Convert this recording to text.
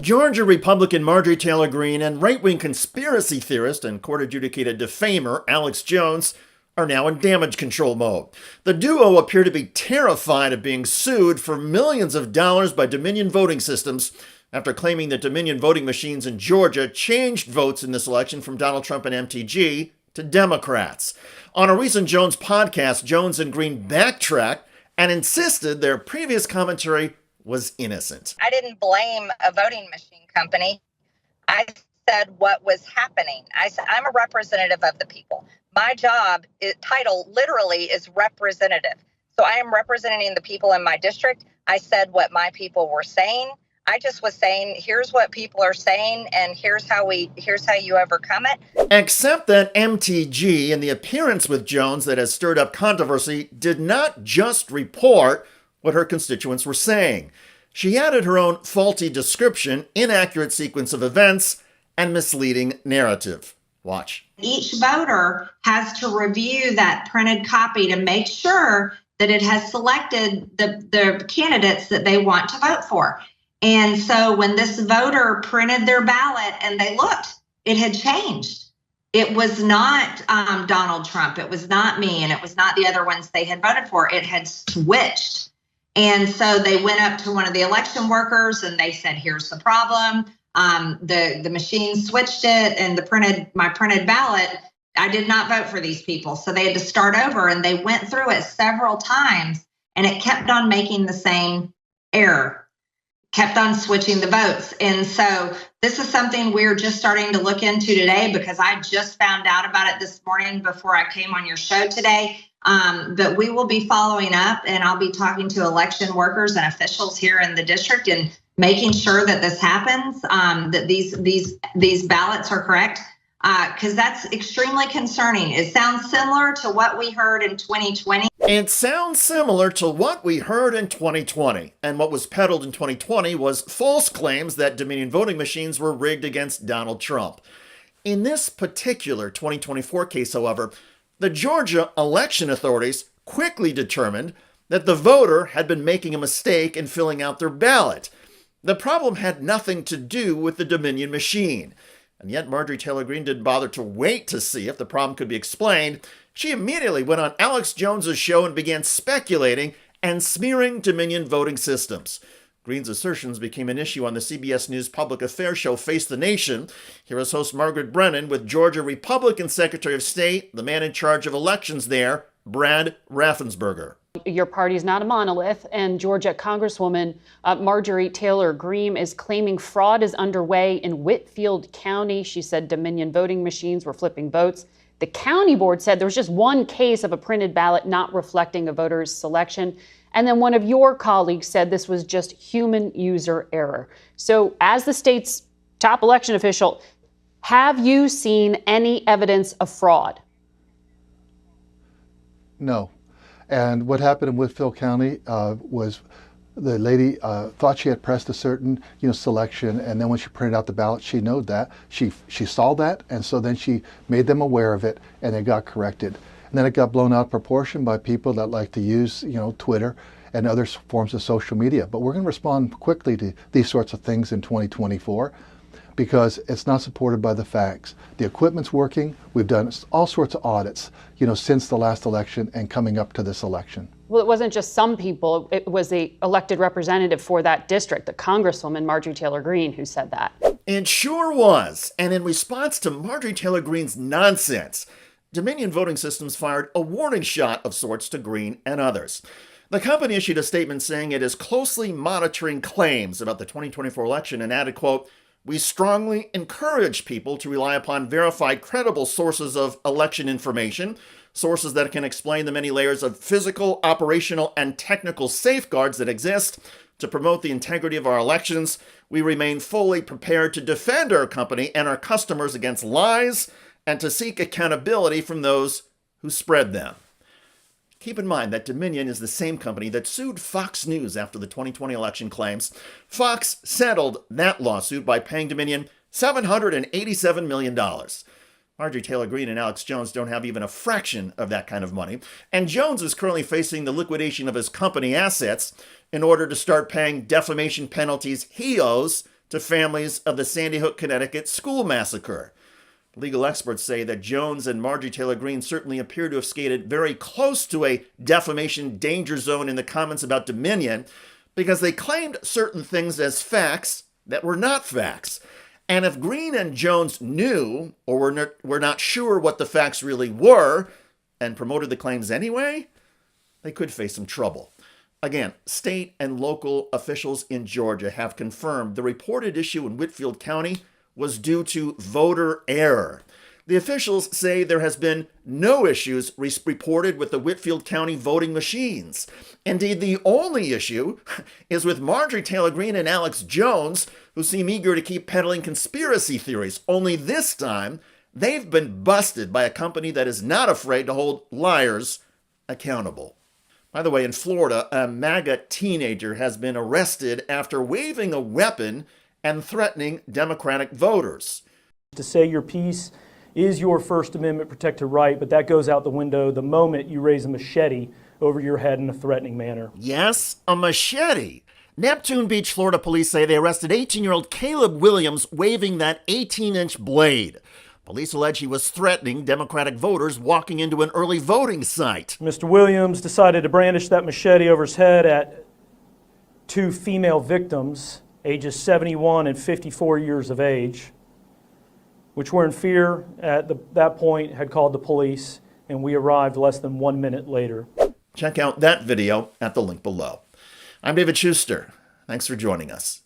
Georgia Republican Marjorie Taylor Greene and right-wing conspiracy theorist and court-adjudicated defamer Alex Jones are now in damage control mode. The duo appear to be terrified of being sued for millions of dollars by Dominion voting systems after claiming that Dominion voting machines in Georgia changed votes in this election from Donald Trump and MTG to Democrats. On a recent Jones podcast, Jones and Greene backtracked and insisted their previous commentary was innocent. I didn't blame a voting machine company. I said what was happening. I said, I'm a representative of the people. My title literally is representative. So I am representing the people in my district. I said what my people were saying. I just was saying, here's what people are saying, and here's how you overcome it. Except that MTG, in the appearance with Jones that has stirred up controversy, did not just report what her constituents were saying. She added her own faulty description, inaccurate sequence of events, and misleading narrative. Watch. Each voter has to review that printed copy to make sure that it has selected the candidates that they want to vote for. And so when this voter printed their ballot and they looked, it had changed. It was not Donald Trump. It was not me. And it was not the other ones they had voted for. It had switched. And so they went up to one of the election workers and they said, here's the problem. The machine switched it and my printed ballot, I did not vote for these people. So they had to start over, and they went through it several times and it kept on making the same error, kept on switching the votes. And so this is something we're just starting to look into today, because I just found out about it this morning before I came on your show today. But we will be following up, and I'll be talking to election workers and officials here in the district and making sure that this happens, that these ballots are correct, because that's extremely concerning. It sounds similar to what we heard in 2020. It sounds similar to what we heard in 2020. And what was peddled in 2020 was false claims that Dominion voting machines were rigged against Donald Trump. In this particular 2024 case, however, the Georgia election authorities quickly determined that the voter had been making a mistake in filling out their ballot. The problem had nothing to do with the Dominion machine. And yet Marjorie Taylor Greene didn't bother to wait to see if the problem could be explained. She immediately went on Alex Jones's show and began speculating and smearing Dominion voting systems. Greene's assertions became an issue on the CBS News public affairs show Face the Nation. Here is host Margaret Brennan with Georgia Republican Secretary of State, the man in charge of elections there, Brad Raffensperger. Your party is not a monolith, and Georgia Congresswoman Marjorie Taylor Greene is claiming fraud is underway in Whitfield County. She said Dominion voting machines were flipping votes. The county board said there was just one case of a printed ballot not reflecting a voter's selection. And then one of your colleagues said this was just human user error. So as the state's top election official, have you seen any evidence of fraud? No. And what happened in Whitfield County was the lady thought she had pressed a certain selection, and then when she printed out the ballot, she knew that. She saw that, and so then she made them aware of it, and it got corrected. And then it got blown out of proportion by people that like to use Twitter and other forms of social media. But we're going to respond quickly to these sorts of things in 2024. Because it's not supported by the facts. The equipment's working. We've done all sorts of audits, since the last election and coming up to this election. Well, it wasn't just some people. It was the elected representative for that district, the Congresswoman Marjorie Taylor Greene, who said that. It sure was. And in response to Marjorie Taylor Greene's nonsense, Dominion Voting Systems fired a warning shot of sorts to Greene and others. The company issued a statement saying it is closely monitoring claims about the 2024 election and added, quote, "We strongly encourage people to rely upon verified, credible sources of election information, sources that can explain the many layers of physical, operational, and technical safeguards that exist to promote the integrity of our elections. We remain fully prepared to defend our company and our customers against lies and to seek accountability from those who spread them." Keep in mind that Dominion is the same company that sued Fox News after the 2020 election claims. Fox settled that lawsuit by paying Dominion $787 million. Marjorie Taylor Greene and Alex Jones don't have even a fraction of that kind of money. And Jones is currently facing the liquidation of his company assets in order to start paying defamation penalties he owes to families of the Sandy Hook, Connecticut school massacre. Legal experts say that Jones and Marjorie Taylor Greene certainly appear to have skated very close to a defamation danger zone in the comments about Dominion because they claimed certain things as facts that were not facts. And if Greene and Jones knew or were not sure what the facts really were and promoted the claims anyway, they could face some trouble. Again, state and local officials in Georgia have confirmed the reported issue in Whitfield County was due to voter error. The officials say there has been no issues reported with the Whitfield County voting machines. Indeed, the only issue is with Marjorie Taylor Greene and Alex Jones, who seem eager to keep peddling conspiracy theories. Only this time, they've been busted by a company that is not afraid to hold liars accountable. By the way, in Florida, a MAGA teenager has been arrested after waving a weapon and threatening Democratic voters. To say your piece is your First Amendment protected right, but that goes out the window the moment you raise a machete over your head in a threatening manner. Yes, a machete. Neptune Beach, Florida police say they arrested 18-year-old Caleb Williams waving that 18-inch blade. Police allege he was threatening Democratic voters walking into an early voting site. Mr. Williams decided to brandish that machete over his head at two female victims, ages 71 and 54 years of age, which were in fear at that point, had called the police, and we arrived less than 1 minute later. Check out that video at the link below. I'm David Schuster. Thanks for joining us.